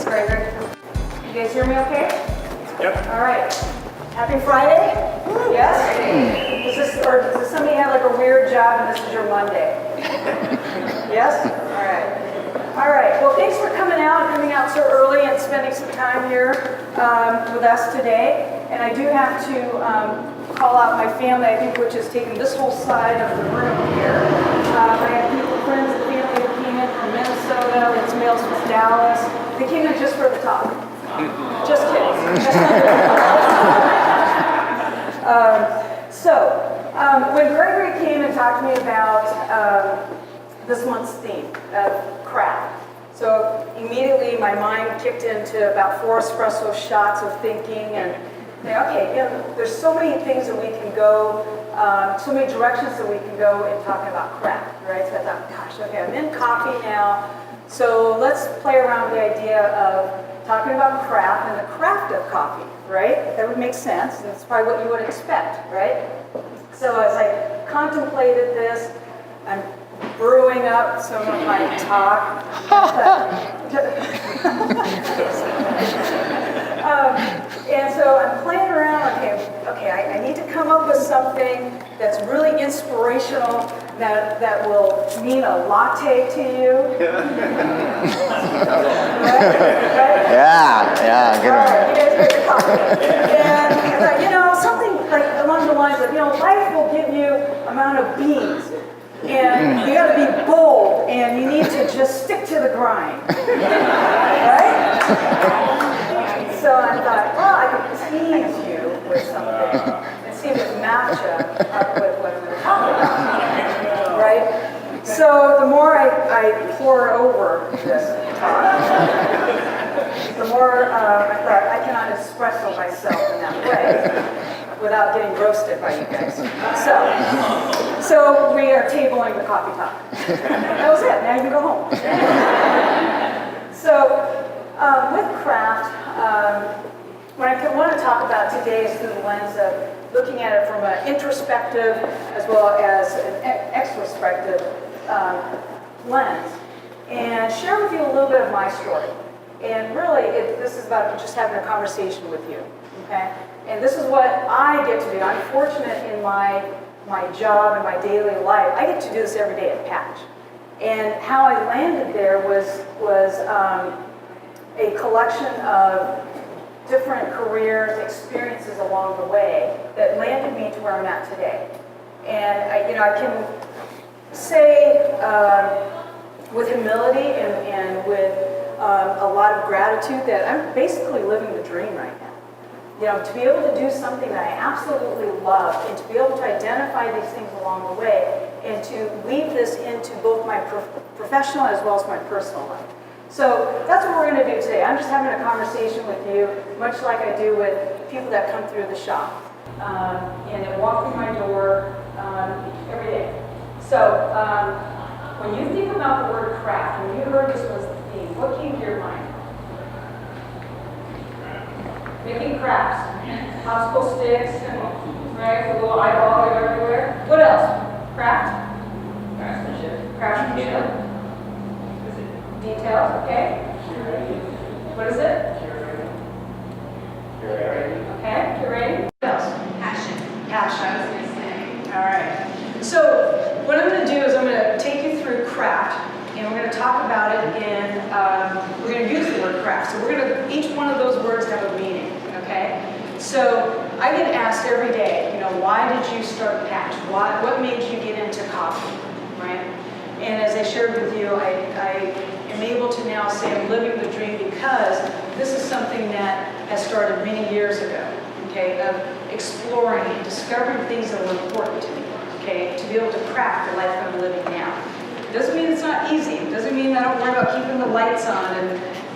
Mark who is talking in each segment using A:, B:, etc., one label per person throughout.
A: Gregory. You guys hear me okay?
B: Yep.
A: All right. Happy Friday? Yes? Does somebody have like a weird job and this is your Monday? Yes? All right. All right. Well, thanks for coming out so early and spending some time here with us today. And I do have to call out my family, I think, which has taken this whole side of the room here. I have people, friends and family who came in from Minnesota, it's Mills from Dallas. They came in just for the talk. Just kidding. When Gregory came and talked to me about this month's theme of craft, so immediately my mind kicked into about 4 espresso shots of thinking and okay, there's so many things that we can go, so many directions that we can go in talking about craft, right? So I thought, gosh, okay, I'm in coffee now, so let's play around with the idea of talking about craft and the craft of coffee, right? That would make sense, and that's probably what you would expect, right? So as I contemplated this, I'm brewing up some of my talk. And so I'm playing around, okay, I need to come up with something that's really inspirational, that will mean a latte to you. Right?
C: Yeah, good one.
A: Right, you guys make the coffee. And I thought, something like along the lines of, life will give you amount of beans. And you got to be bold, and you need to just stick to the grind. Right? So I thought, well, I could tease you with something and see if it matches up with what I'm going to talk about. Right? So the more I pour over this talk, the more I thought, I cannot espresso myself in that way without getting roasted by you guys. So we are tabling the coffee talk. That was it. Now you can go home. So with craft, what I want to talk about today is through the lens of looking at it from an introspective as well as an extrospective lens, and share with you a little bit of my story. And really, this is about just having a conversation with you, okay? And this is what I get to do. I'm fortunate in my job and my daily life. I get to do this every day at Patch. And how I landed there was a collection of different careers, experiences along the way that landed me to where I'm at today. And I can say with humility and with a lot of gratitude that I'm basically living the dream right now. To be able to do something that I absolutely love and to be able to identify these things along the way and to weave this into both my professional as well as my personal life. So that's what we're going to do today. I'm just having a conversation with you, much like I do with people that come through the shop and that walk through my door every day. So when you think about the word craft, when you heard this was the theme, what came to your mind? Making crafts, popsicle sticks, right, with a little eyeball everywhere. What else? Craft? Craftsmanship. Details, okay. What is it? Curating. Okay, curating. What else? Passion. I was going to say. All right. So what I'm going to do is I'm going to take you through craft, and we're going to talk about it in, we're going to use the word craft. So we're going to, each one of those words have a meaning, okay? So I get asked every day, why did you start Patch? What made you get into coffee, right? And as I shared with you, I am able to now say I'm living the dream because this is something that has started many years ago, okay, of exploring and discovering things that were important to me, okay, to be able to craft the life I'm living now. It doesn't mean it's not easy. It doesn't mean I don't worry about keeping the lights on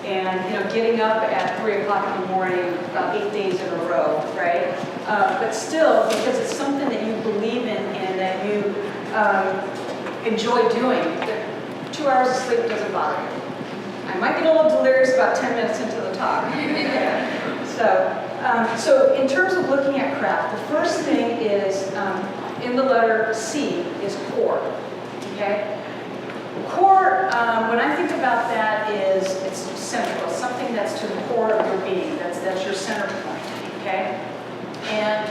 A: and getting up at 3 o'clock in the morning about 8 days in a row, right? But still, because it's something that you believe in and that you enjoy doing, 2 hours of sleep doesn't bother you. I might get a little delirious about 10 minutes into the talk. So in terms of looking at craft, the first thing is in the letter C is core. Okay? Core, when I think about that, it's central, something that's to the core of your being, that's your center point, okay? And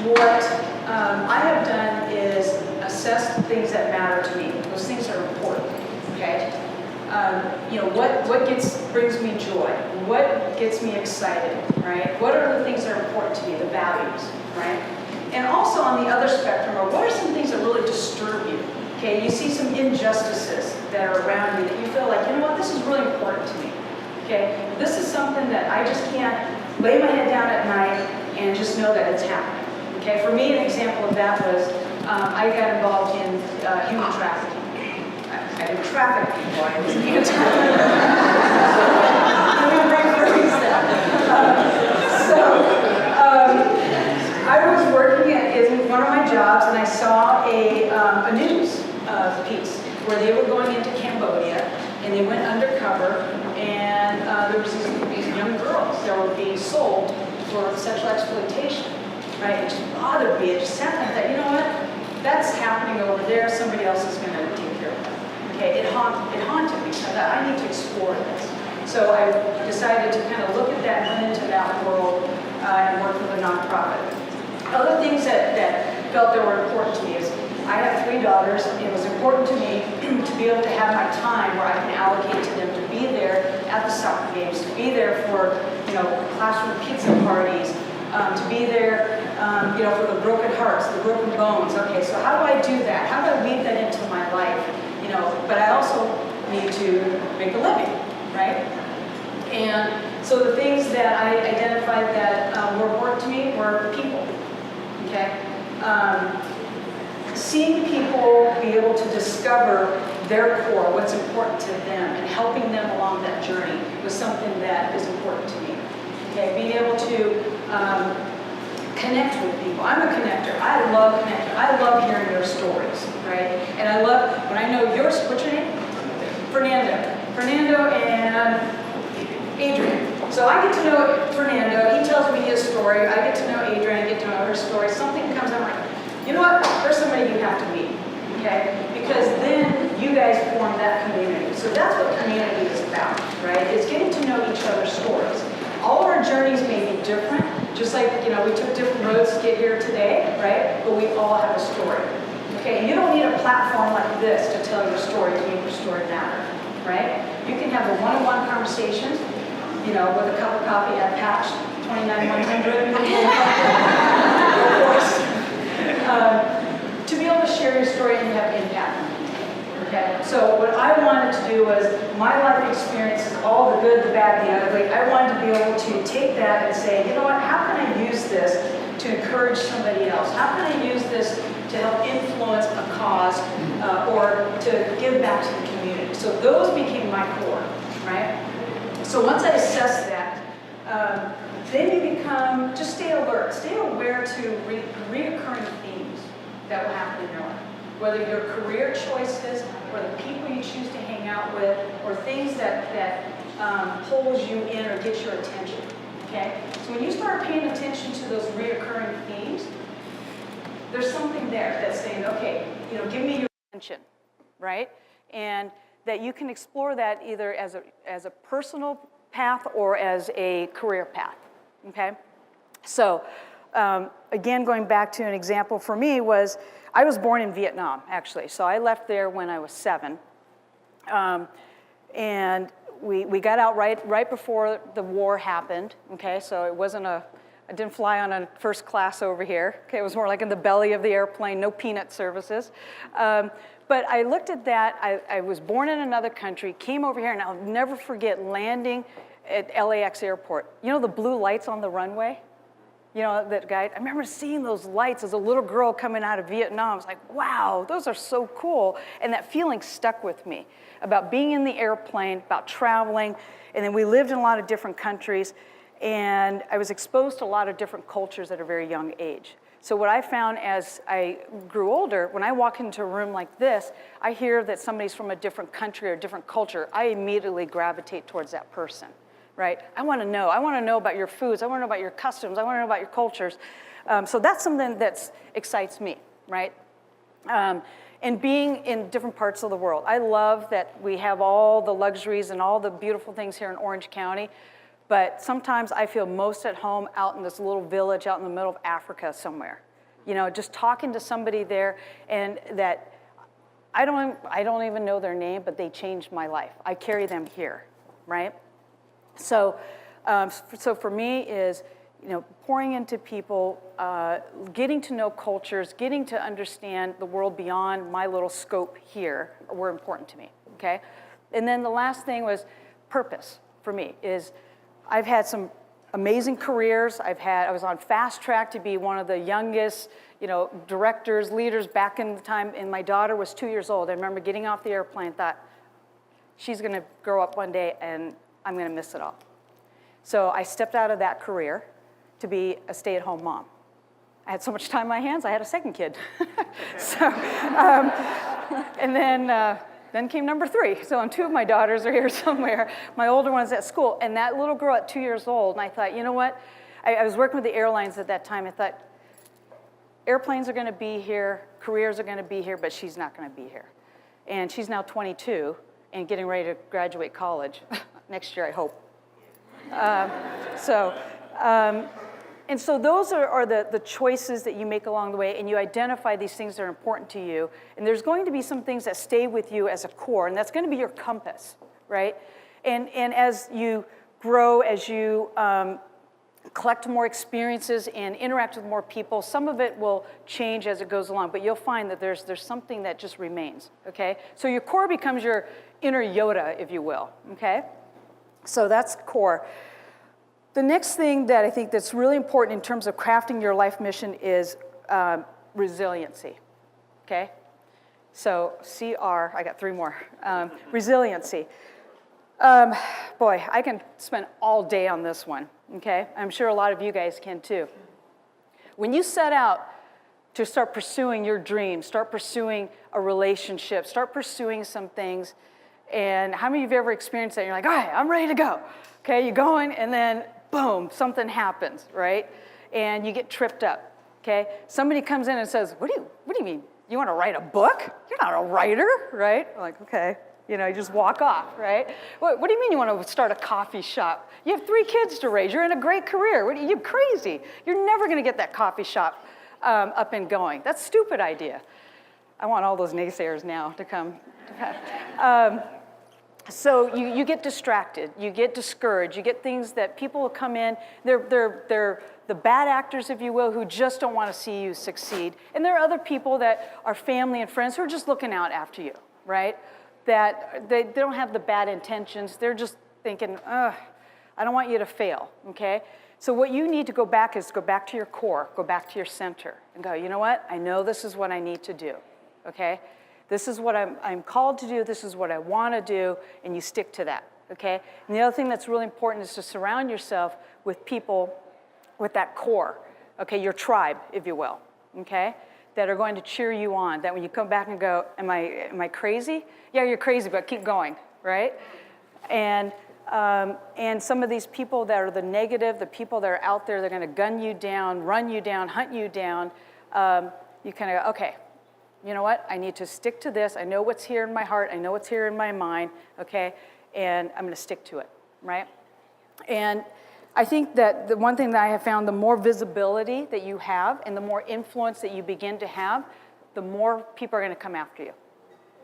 A: what I have done is assess the things that matter to me. Those things are important, okay? What brings me joy? What gets me excited, right? What are the things that are important to me, the values, right? And also on the other spectrum, what are some things that really disturb you? Okay, you see some injustices that are around you that you feel like, you know what, this is really important to me. Okay, this is something that I just can't lay my head down at night and just know that it's happening. Okay, for me, an example of that was I got involved in human trafficking. I didn't traffic people, I was anti-trafficking. Let me rephrase that. I was working in one of my jobs, and I saw a news piece where they were going into Cambodia, and they went undercover, and there was these young girls that were being sold for sexual exploitation. Right? It just bothered me. It just sat there and thought, you know what? That's happening over there. Somebody else is going to take care of that. Okay, it haunted me. So I thought, I need to explore this. So I decided to kind of look at that and went into that world and work with a nonprofit. Other things that felt that were important to me is I have 3 daughters. It was important to me to be able to have my time where I can allocate to them, to be there at the soccer games, to be there for classroom pizza parties, to be there for the broken hearts, the broken bones. Okay, so how do I do that? How do I weave that into my life? But I also need to make a living, right? And so the things that I identified that were important to me were people, okay? Seeing people be able to discover their core, what's important to them, and helping them along that journey was something that is important to me. Okay, being able to connect with people. I'm a connector. I love connecting. I love hearing their stories, right? And I love when I know yours. What's your name? Fernando and Adrian. So I get to know Fernando. He tells me his story. I get to know Adrian. I get to know her story. Something comes up like, you know what? There's somebody you have to meet, okay? Because then you guys form that community. So that's what community is about, right? It's getting to know each other's stories. All of our journeys may be different, just like, we took different roads to get here today, right? But we all have a story, okay? And you don't need a platform like this to tell your story, to make your story matter, right? You can have a one-on-one conversations, with a cup of coffee at Patch, 29100, of course, to be able to share your story and have impact. Okay, so what I wanted to do was my life experiences, all the good, the bad, the ugly. I wanted to be able to take that and say, you know what, how can I use this to encourage somebody else? How can I use this to help influence a cause or to give back to the community? So those became my core, right? So once I assessed that, then you become, just stay alert, stay aware to reoccurring themes that will happen in your life. Whether your career choices, or the people you choose to hang out with, or things that pulls you in or get your attention, okay? So when you start paying attention to those reoccurring themes, there's something there that's saying, okay, give me your attention, right? And that you can explore that either as a personal path or as a career path, okay? So again, going back to an example for me was, I was born in Vietnam, actually. So I left there when I was 7. And we got out right before the war happened, okay? So it wasn't I didn't fly on a first class over here, okay? It was more like in the belly of the airplane, no peanut services. But I looked at that, I was born in another country, came over here, and I'll never forget landing at LAX airport. The blue lights on the runway? That guy, I remember seeing those lights as a little girl coming out of Vietnam. I was like, wow, those are so cool. And that feeling stuck with me about being in the airplane, about traveling. And then we lived in a lot of different countries. And I was exposed to a lot of different cultures at a very young age. So what I found as I grew older, when I walk into a room like this, I hear that somebody's from a different country or a different culture, I immediately gravitate towards that person. Right? I want to know. I want to know about your foods. I want to know about your customs. I want to know about your cultures. So that's something that excites me, right? and being in different parts of the world. I love that we have all the luxuries and all the beautiful things here in Orange County, but sometimes I feel most at home out in this little village out in the middle of Africa somewhere. You know, just talking to somebody there, and that I don't even know their name, but they changed my life. I carry them here, right? So, so for me is, you know, pouring into people, getting to know cultures, getting to understand the world beyond my little scope here were important to me, okay? And then the last thing was purpose for me is I've had some amazing careers. I was on fast track to be one of the youngest, you know, directors, leaders back in the time, and my daughter was 2 years old. I remember getting off the airplane, thought, she's gonna grow up one day and I'm gonna miss it all. So I stepped out of that career to be a stay-at-home mom. I had so much time on my hands, I had a second kid. And then came number 3. So 2 of my daughters are here somewhere. My older one's at school. And that little girl at 2 years old, and I thought, you know what? I was working with the airlines at that time. I thought, airplanes are gonna be here, careers are gonna be here, but she's not gonna be here. And she's now 22 and getting ready to graduate college next year, I hope. And so those are the choices that you make along the way, and you identify these things that are important to you. And there's going to be some things that stay with you as a core, and that's going to be your compass, right? And as you grow, as you collect more experiences and interact with more people, some of it will change as it goes along, but you'll find that there's something that just remains, okay? So your core becomes your inner Yoda, if you will, okay? So that's core. The next thing that I think that's really important in terms of crafting your life mission is resiliency, okay? So CR, I got 3 more. Resiliency. Boy, I can spend all day on this one, okay? I'm sure a lot of you guys can too. When you set out to start pursuing your dreams, start pursuing a relationship, start pursuing some things, and how many of you have ever experienced that? You're like, all right, I'm ready to go. Okay, you're going, and then boom, something happens, right? And you get tripped up, okay? Somebody comes in and says, what do you mean? You want to write a book? You're not a writer, right? I'm like, okay. You know, you just walk off, right? What do you mean you want to start a coffee shop? You have 3 kids to raise. You're in a great career. You're crazy. You're never going to get that coffee shop up and going. That's a stupid idea. I want all those naysayers now to come. So you get distracted, you get discouraged, you get things that people will come in, they're the bad actors, if you will, who just don't want to see you succeed. And there are other people that are family and friends who are just looking out after you, right? That they don't have the bad intentions, they're just thinking, ugh, I don't want you to fail, okay? So what you need to go back is go back to your core, go back to your center, and go, you know what? I know this is what I need to do, okay? This is what I'm called to do, this is what I want to do, and you stick to that, okay? And the other thing that's really important is to surround yourself with people with that core, okay, your tribe, if you will, okay, that are going to cheer you on, that when you come back and go, am I crazy? Yeah, you're crazy, but keep going, right? And some of these people that are the negative, the people that are out there, they're going to gun you down, run you down, hunt you down, you kind of go, okay, you know what? I need to stick to this. I know what's here in my heart. I know what's here in my mind, okay? And I'm going to stick to it, right? And I think that the one thing that I have found, the more visibility that you have and the more influence that you begin to have, the more people are going to come after you,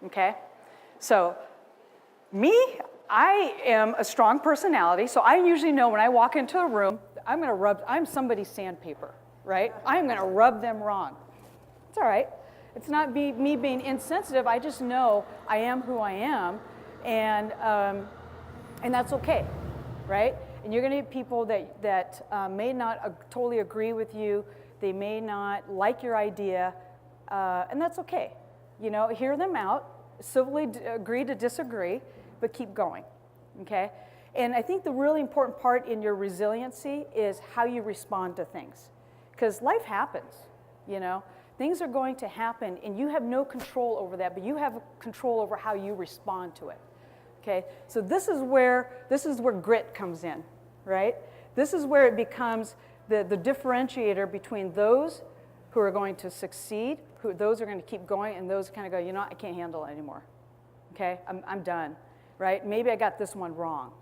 A: okay? So me, I am a strong personality, so I usually know when I walk into a room, I'm somebody's sandpaper, right? I'm going to rub them wrong. It's all right. It's not me being insensitive. I just know I am who I am, and that's okay, right? And you're going to get people that may not totally agree with you. They may not like your idea, and that's okay. You know, hear them out, civilly agree to disagree, but keep going, okay? And I think the really important part in your resiliency is how you respond to things, because life happens, you know? Things are going to happen, and you have no control over that, but you have control over how you respond to it, okay? So this is where grit comes in, right? This is where it becomes the differentiator between those who are going to succeed those are going to keep going, and those kind of go, you know what, I can't handle it anymore. Okay, I'm done, right? Maybe I got this one wrong.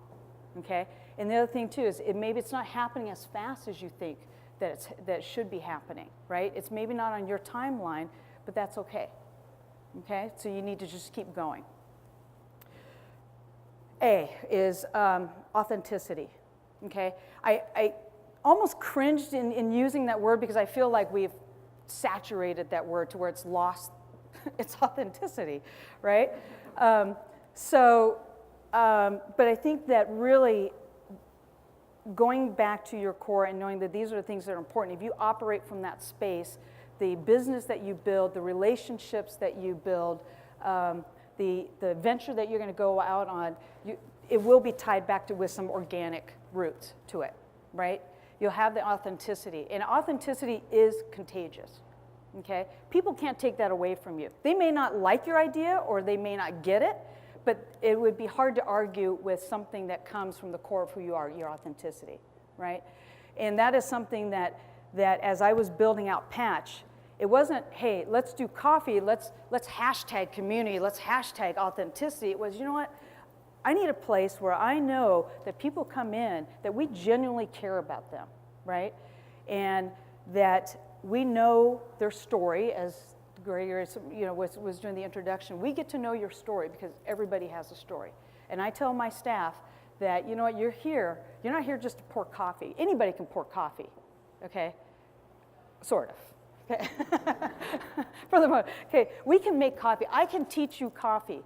A: Okay, and the other thing too is maybe it's not happening as fast as you think that it should be happening, right? It's maybe not on your timeline, but that's okay. Okay, so you need to just keep going. A is authenticity. Okay, I almost cringed in using that word because I feel like we've saturated that word to where it's lost its authenticity, right? But I think that really going back to your core and knowing that these are the things that are important, if you operate from that space, the business that you build, the relationships that you build, the venture that you're going to go out on, it will be tied back to with some organic roots to it, right? You'll have the authenticity, and authenticity is contagious, okay? People can't take that away from you. They may not like your idea or they may not get it, but it would be hard to argue with something that comes from the core of who you are, your authenticity, right? And that is something that as I was building out Patch, it wasn't, hey, let's do coffee, let's hashtag community, let's hashtag authenticity. It was, you know what? I need a place where I know that people come in, that we genuinely care about them, right? And that we know their story, as Gregory was doing the introduction. We get to know your story because everybody has a story. And I tell my staff that, you know what, you're not here just to pour coffee. Anybody can pour coffee, okay? Sort of. Okay. For the moment. Okay, we can make coffee. I can teach you coffee.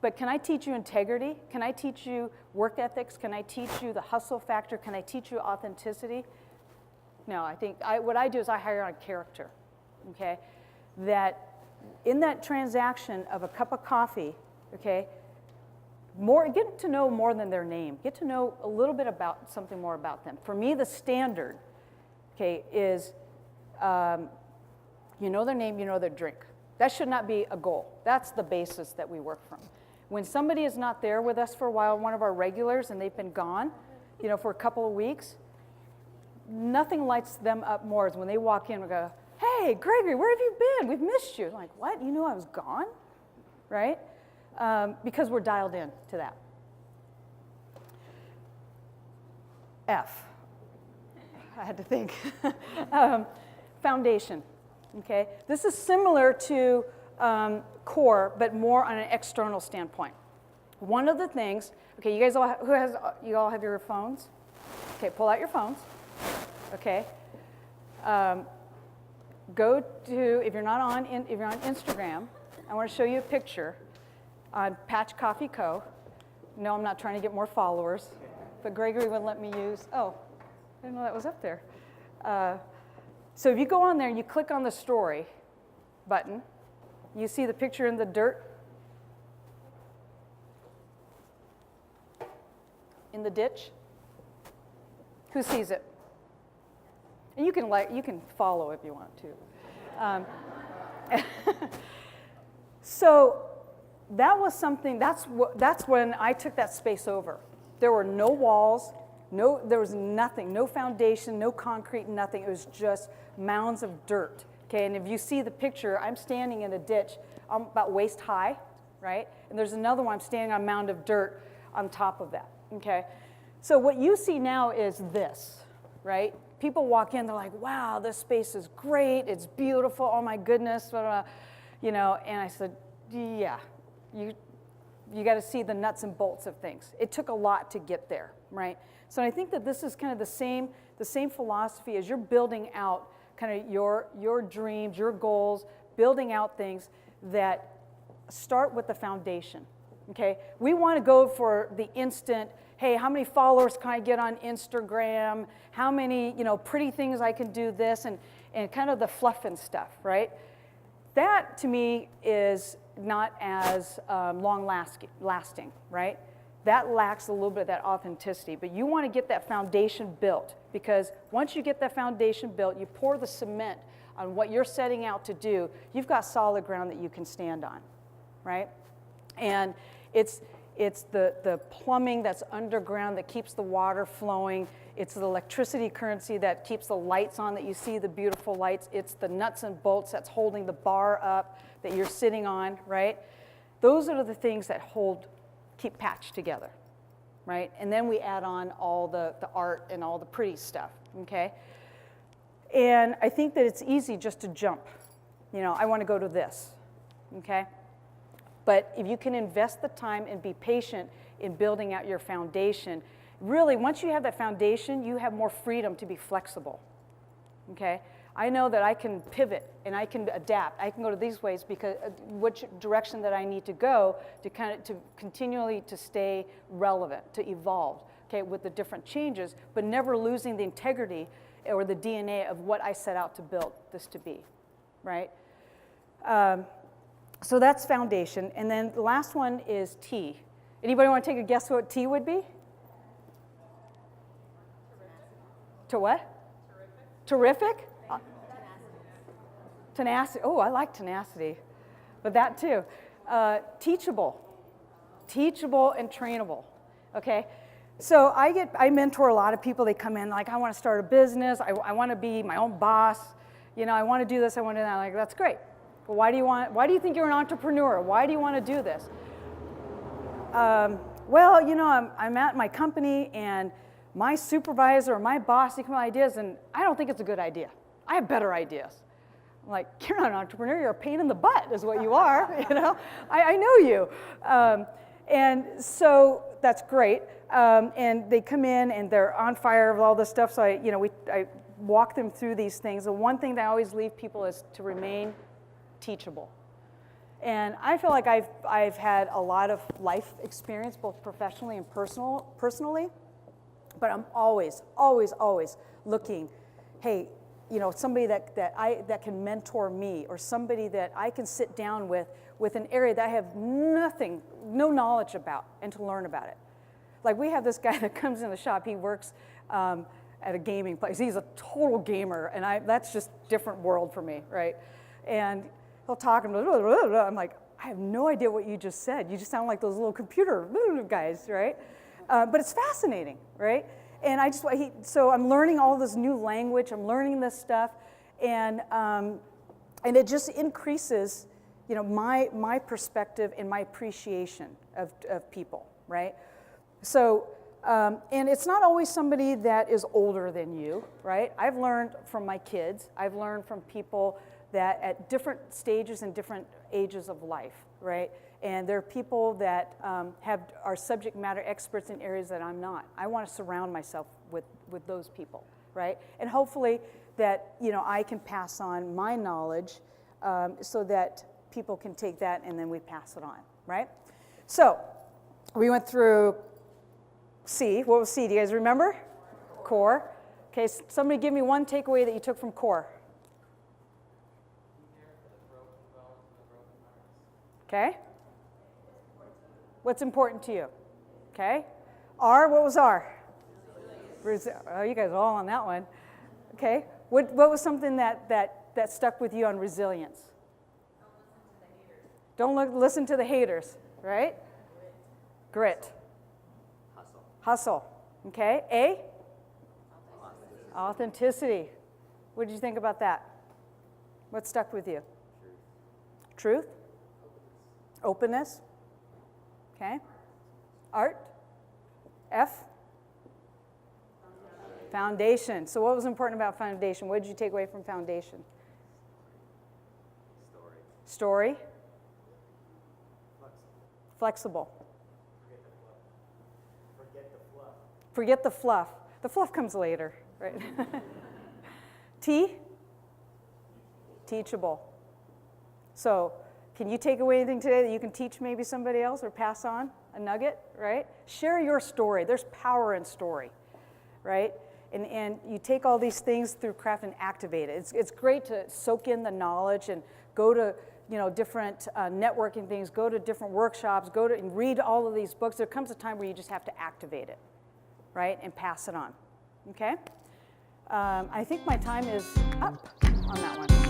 A: But can I teach you integrity? Can I teach you work ethics? Can I teach you the hustle factor? Can I teach you authenticity? No, I think what I do is I hire on character, okay? That in that transaction of a cup of coffee, okay, get to know more than their name. Get to know a little bit about something more about them. For me, the standard, okay, is you know their name, you know their drink. That should not be a goal. That's the basis that we work from. When somebody is not there with us for a while, one of our regulars, and they've been gone, you know, for a couple of weeks, nothing lights them up more is when they walk in and go, hey, Gregory, where have you been? We've missed you. I'm like, what? You knew I was gone? Right? Because we're dialed in to that. F. I had to think. Foundation. Okay? This is similar to core, but more on an external standpoint. One of the things, okay, you guys all you all have your phones? Okay, pull out your phones. Okay. Go to, if you're on Instagram, I want to show you a picture on Patch Coffee Co. No, I'm not trying to get more followers, but Gregory would let me use, I didn't know that was up there. So if you go on there and you click on the story button, you see the picture in the dirt, in the ditch. Who sees it? And you can follow if you want to. So that was something. That's when I took that space over. There were no walls, there was nothing, no foundation, no concrete, nothing. It was just mounds of dirt. Okay, and if you see the picture, I'm standing in a ditch about waist high, right? And there's another one, I'm standing on a mound of dirt on top of that. Okay, so what you see now is this, right? People walk in, they're like, wow, this space is great, it's beautiful, oh my goodness, blah, blah, blah. You know, and I said, yeah, you got to see the nuts and bolts of things. It took a lot to get there, right? So I think that this is kind of the same philosophy as you're building out kind of your dreams, your goals, building out things that start with the foundation, okay? We want to go for the instant, hey, how many followers can I get on Instagram? How many, pretty things I can do this, and kind of the fluff and stuff, right? That, to me, is not as long-lasting, right? That lacks a little bit of that authenticity, but you want to get that foundation built, because once you get that foundation built, you pour the cement on what you're setting out to do, you've got solid ground that you can stand on, right? And It's the plumbing that's underground that keeps the water flowing. It's the electricity currency that keeps the lights on that you see, the beautiful lights. It's the nuts and bolts that's holding the bar up that you're sitting on, right? Those are the things that keep Patch together, right? And then we add on all the art and all the pretty stuff, okay? And I think that it's easy just to jump. You know, I want to go to this, okay? But if you can invest the time and be patient in building out your foundation, really, once you have that foundation, you have more freedom to be flexible, okay? I know that I can pivot and I can adapt. I can go to these ways because which direction that I need to go to continually to stay relevant, to evolve, okay, with the different changes, but never losing the integrity or the DNA of what I set out to build this to be, right? So that's foundation. And then the last one is T. Anybody want to take a guess what T would be? To what? Terrific? Tenacity. Oh, I like tenacity. But that too. Teachable. Teachable and trainable. Okay? So I mentor a lot of people. They come in like, I want to start a business. I want to be my own boss. You know, I want to do this. I want to do that. I'm like, that's great. But why do you think you're an entrepreneur? Why do you want to do this? Well, you know, I'm at my company and my supervisor or my boss, they come up with ideas and I don't think it's a good idea. I have better ideas. I'm like, you're not an entrepreneur, you're a pain in the butt is what you are, you know? I know you. And so that's great. And they come in and they're on fire with all this stuff. So I walk them through these things. The one thing that I always leave people is to remain teachable. And I feel like I've had a lot of life experience, both professionally and personally, but I'm always looking, hey, you know, somebody that can mentor me, or somebody that I can sit down with an area that I have no knowledge about, and to learn about it. Like we have this guy that comes in the shop, he works at a gaming place. He's a total gamer, and that's just a different world for me, right? And he'll talk and blah, blah, blah, blah. I'm like, I have no idea what you just said. You just sound like those little computer guys, right? But it's fascinating, right? And so I'm learning all this new language. I'm learning this stuff, and it just increases, you know, my perspective and my appreciation of people, right? So, and it's not always somebody that is older than you, right? I've learned from my kids. I've learned from people that at different stages and different ages of life, right? And there are people that are subject matter experts in areas that I'm not. I want to surround myself with those people, right? And hopefully that, you know, I can pass on my knowledge so that people can take that and then we pass it on, right? So we went through C. What was C? Do you guys remember? Core. Okay, somebody give me one takeaway that you took from core. Okay? What's important to you? Okay? R, what was R? Oh, you guys are all on that one. Okay? What was something that stuck with you on resilience? Don't listen to the haters, right? Grit. Hustle. Okay? A? Authenticity. What did you think about that? What stuck with you? Truth? Openness. Okay. Art. F. Foundation. So what was important about foundation? What did you take away from foundation? Story. Flexible. Forget the fluff. The fluff comes later, right? T. Teachable. So, can you take away anything today that you can teach maybe somebody else or pass on a nugget, right? Share your story. There's power in story, right? And you take all these things through craft and activate it. It's great to soak in the knowledge and go to, you know, different networking things, go to different workshops, and read all of these books. There comes a time where you just have to activate it, right, and pass it on, okay? I think my time is up on that one.